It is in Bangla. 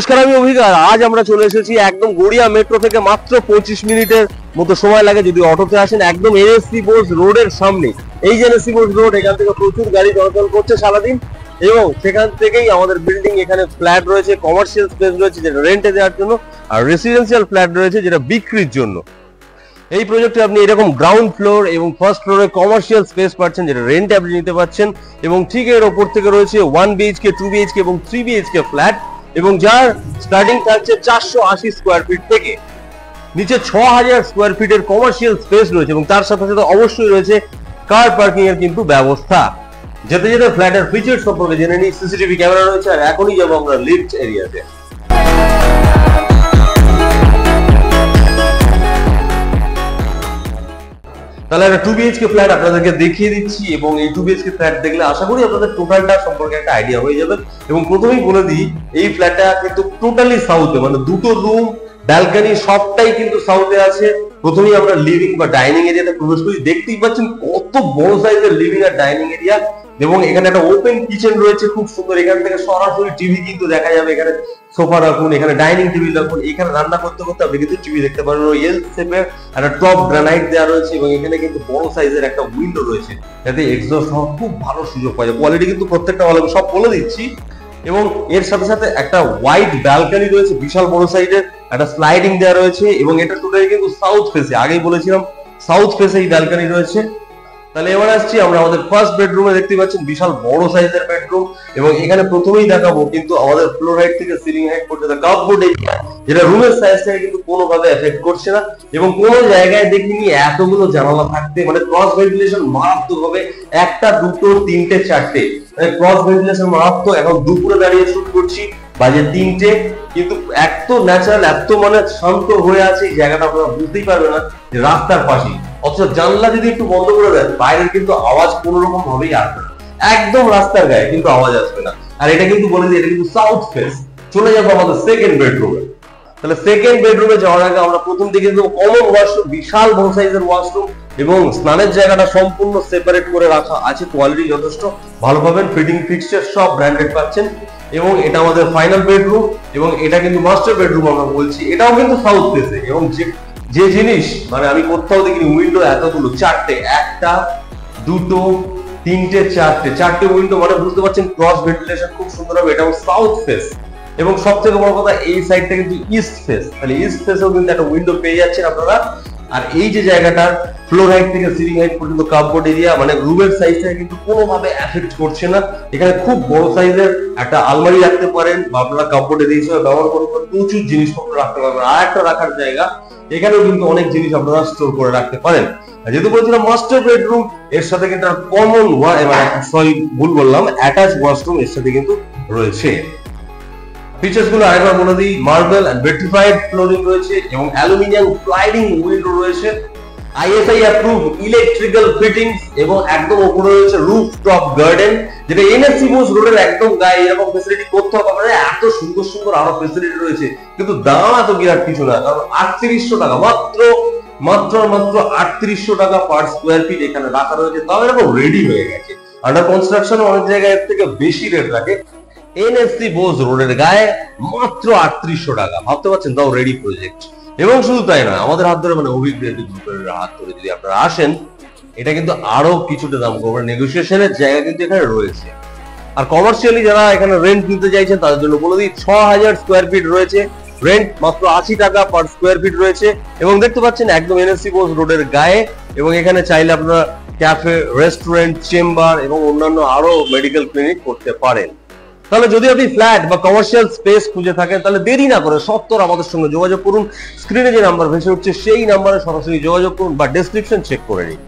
নমস্কার, আমি অভিজ্ঞার। আজ আমরা চলে এসেছি একদম গড়িয়া মেট্রো থেকে মাত্র 25 মিনিটের মতো সময় লাগে যদি অটোতে আসেন, একদম এনএসসি বোস রোডের সামনে। এই যে এনএসসি বোস রোড, এখান থেকে প্রচুর গাড়ি চলাচল করছে সারাদিন, এবং সেখান থেকেই আমাদের বিল্ডিং, এখানে ফ্ল্যাট রয়েছে, কমার্শিয়াল স্পেস রয়েছে যেটা রেন্টে দেওয়ার জন্য, আর রেসিডেন্সিয়াল ফ্ল্যাট রয়েছে যেটা বিক্রির জন্য। এই প্রজেক্টে আপনি এরকম গ্রাউন্ড ফ্লোর এবং ফার্স্ট ফ্লোরে কমার্শিয়াল স্পেস পাচ্ছেন যেটা রেন্টে আপনি নিতে পাচ্ছেন, এবং ঠিক এর ওপর থেকে রয়েছে 1 BHK, 2 BHK এবং 3 BHK ফ্ল্যাট, এবং যার স্টার্টিং থাকছে 480 স্কোয়ার ফিট থেকে। নিচে 6000 স্কোয়ার ফিটের কমার্শিয়াল স্পেস রয়েছে, এবং তার সাথে সাথে অবশ্যই রয়েছে কার পার্কিং এর কিন্তু ব্যবস্থা। যেতে যেতে ফ্ল্যাটের ফিচার সম্পর্কে জেনে নিই। সিসিটিভি ক্যামেরা রয়েছে, আর এখনই যাবো আমরা লিফট এরিয়াতে। তাহলে একটা 2 BHK ফ্ল্যাট আপনাদেরকে দেখিয়ে দিচ্ছি, এবং এই 2 BHK ফ্ল্যাট দেখলে আশা করি আপনাদের টোটালটা সম্পর্কে একটা আইডিয়া হয়ে যাবে। এবং প্রথমেই বলে দিই, এই ফ্ল্যাটটা কিন্তু টোটালি সাউথে, মানে দুটো রুম, ব্যালকনি সবটাই কিন্তু সাউথে আছে। প্রথমেই আমরা লিভিং বা ডাইনিং এরিয়াতে প্রবেশ করি। দেখতেই পাচ্ছেন কত বড় সাইজের লিভিং আর ডাইনিং এরিয়া, এবং এখানে একটা ওপেন কিচেন রয়েছে খুব সুন্দর। এখান থেকে সরাসরি টিভি কিন্তু দেখা যাবে। এখানে সোফা রাখুন, এখানে ডাইনিং টেবিল রাখুন, এখানে রান্না করতে করতে আপনি কিন্তু টিভি দেখতে পারেন। এল শেপের একটা টপ গ্রানাইট দেওয়া রয়েছে, এবং এখানে কিন্তু বড় সাইজের একটা উইন্ডো রয়েছে যাতে এক্সস্ট হওয়ার খুব ভালো সুযোগ পাওয়া যায়। কোয়ালিটি কিন্তু প্রত্যেকটা ভালো, সব বলে দিচ্ছি। এবং এর সাথে সাথে একটা ওয়াইড ব্যালকনি রয়েছে, বিশাল বড় সাইজের একটা স্লাইডিং দেওয়া রয়েছে, এবং এটা টোটালি কিন্তু সাউথ ফেসে। আগেই বলেছিলাম সাউথ ফেসে এই ব্যালকনি রয়েছে। তাহলে এবার আসছি আমরা আমাদের ফার্স্ট বেডরুমে। দেখতে পাচ্ছেন বিশাল বড় সাইজের বেডরুম, এবং এখানে প্রথমেই দেখাবো কিন্তু আমাদের ফ্লোর হাইট থেকে সিলিং হাইট পর্যন্ত কাপবোর্ড এরিয়া, যেটা রুমের সাইজটাকে কিন্তু কোনোভাবে এফেক্ট করছে না। এবং কোনো জায়গায় দেখিনি এতগুলো জানালা থাকতে, মানে ক্রস ভেন্টিলেশন মারাত্মক হবে। একটা, দুটো, তিনটে, চারটে, ক্রস ভেন্টিলেশন মারাত্মক। এখন দুপুরে দাঁড়িয়ে শুট করছি, বাজে 3টে, কিন্তু এত ন্যাচারাল, এত মানে শান্ত হয়ে আছে এই জায়গাটা, আপনারা বুঝতেই পারবে না যে রাস্তার পাশে। অথচ জানলা যদি একটু বন্ধ করে দেন, বাইরের কিন্তু আওয়াজ কোন রকম ভাবেই আসবে না, একদম রাস্তার গায়ে কিন্তু আওয়াজ আসবে না। আর এটা কিন্তু বলে দিই, এটা কিন্তু সাউথ ফেস। চলে যাবো আমাদের সেকেন্ড বেডরুমে। তাহলে সেকেন্ড বেডরুমে যাওয়ার আগে আমরা প্রথম দিকে কিন্তু কমন ওয়াশরুম, বিশাল বড় সাইজের ওয়াশরুম, এবং স্নানের জায়গাটা সম্পূর্ণ সেপারেট করে রাখা আছে। কোয়ালিটি যথেষ্ট ভালো পাবেন, ফিটিং ফিক্সচার সব ব্র্যান্ডেড পাচ্ছেন। এবং এটা আমাদের ফাইনাল বেডরুম, এবং এটা কিন্তু মাস্টার বেডরুম আমরা বলছি। এটাও কিন্তু সাউথ ফেসে, এবং যে জিনিস মানে আমি কোথাও দেখিনি উইন্ডো এতগুলো, চারটে, একটা, দুটো, তিনটে, চারটে উইন্ডো, মানে বুঝতে পারছেন ক্রস ভেন্টিলেশন খুব সুন্দর হবে। এটাও সাউথ ফেস, এবং সব থেকে বড় কথা এই সাইডটা কিন্তু ইস্ট ফেস। তাহলে ইস্ট ফেসেও কিন্তু একটা উইন্ডো পেয়ে যাচ্ছেন আপনারা। আর এই যে জায়গাটা ফ্লোর হাইট থেকে সিলিং হাইট পর্যন্ত কাপবোর্ড এরিয়া, মানে রুমের সাইজটা কিন্তু কোনোভাবে এফেক্ট করছে না। এখানে খুব বড় সাইজের একটা আলমারি রাখতে পারেন, বা আপনারা কাপবোর্ড এরিয়া হিসেবে ব্যবহার করতে পারেন, প্রচুর জিনিসপত্র রাখতে পারবেন। আর একটা রাখার জায়গা, এখানেও কিন্তু অনেক জিনিস আপনারা স্টোর করে রাখতে পারেন। যেহেতু বলছিলাম মাস্টার বেডরুম, এর সাথে কিন্তু কমন ভুল বললাম, অ্যাটাচ ওয়াশরুম এর সাথে কিন্তু রয়েছে। ফিচার্স গুলো আরেকবার বলে দিই, মার্বেল এন্ড ভিট্রিফাইড ফ্লোরিং রয়েছে, এবং অ্যালুমিনিয়াম স্লাইডিং উইন্ডো রয়েছে, ISI অ্যাপ্রুভড ইলেকট্রিক্যাল ফিটিংস, এবং একদম উপরে রয়েছে রুফটপ গার্ডেন, যেটা এনএসসি বোস রোডের একদম গায়ে। এরকম ফ্যাসিলিটি কোথাও পাবেন না, এত সুন্দর সুন্দর আরো ফ্যাসিলিটি রয়েছে, কিন্তু দাম এত বিরাট কিছু না। কারণ 3800 টাকা মাত্র 3800 টাকা পার স্কোয়ার ফিট এখানে রাখা রয়েছে। তাও এরকম রেডি হয়ে গেছে। আন্ডার কনস্ট্রাকশন অনেক জায়গায় এর থেকে বেশি রেট রাখে। এনএসসি বোস রোডের গায়ে মাত্র 3800 টাকা, ভাবতে পারছেন, তাও রেডি প্রজেক্ট। এবং শুধু তাই নয়, আমাদের হাত ধরে, মানে অভিজ্ঞ গ্রুপের হাত ধরে যদি আপনারা আসেন, এটা কিন্তু আরো কিছুটা দাম করবে, নেগোসিয়েশনের জায়গা কিন্তু এখানে রয়েছে। আর কমার্শিয়ালি যারা এখানে রেন্ট নিতে চাইছেন তাদের জন্য বলে দিই, 6000 স্কোয়ার ফিট রয়েছে, রেন্ট মাত্র 80 টাকা পার স্কোয়ার ফিট রয়েছে। এবং দেখতে পাচ্ছেন একদম এনএসসি বোস রোডের গায়ে, এবং এখানে চাইলে আপনারা ক্যাফে, রেস্টুরেন্ট, চেম্বার এবং অন্যান্য আরো মেডিকেল ক্লিনিক করতে পারেন। তাহলে যদি আপনি ফ্ল্যাট বা কমার্শিয়াল স্পেস খুঁজে থাকেন, তাহলে দেরি না করে সত্তর আমাদের সঙ্গে যোগাযোগ করুন। স্ক্রিনে যে নাম্বার ভেসে উঠছে সেই নাম্বারে সরাসরি যোগাযোগ করুন, বা ডেসক্রিপশন চেক করে নিন।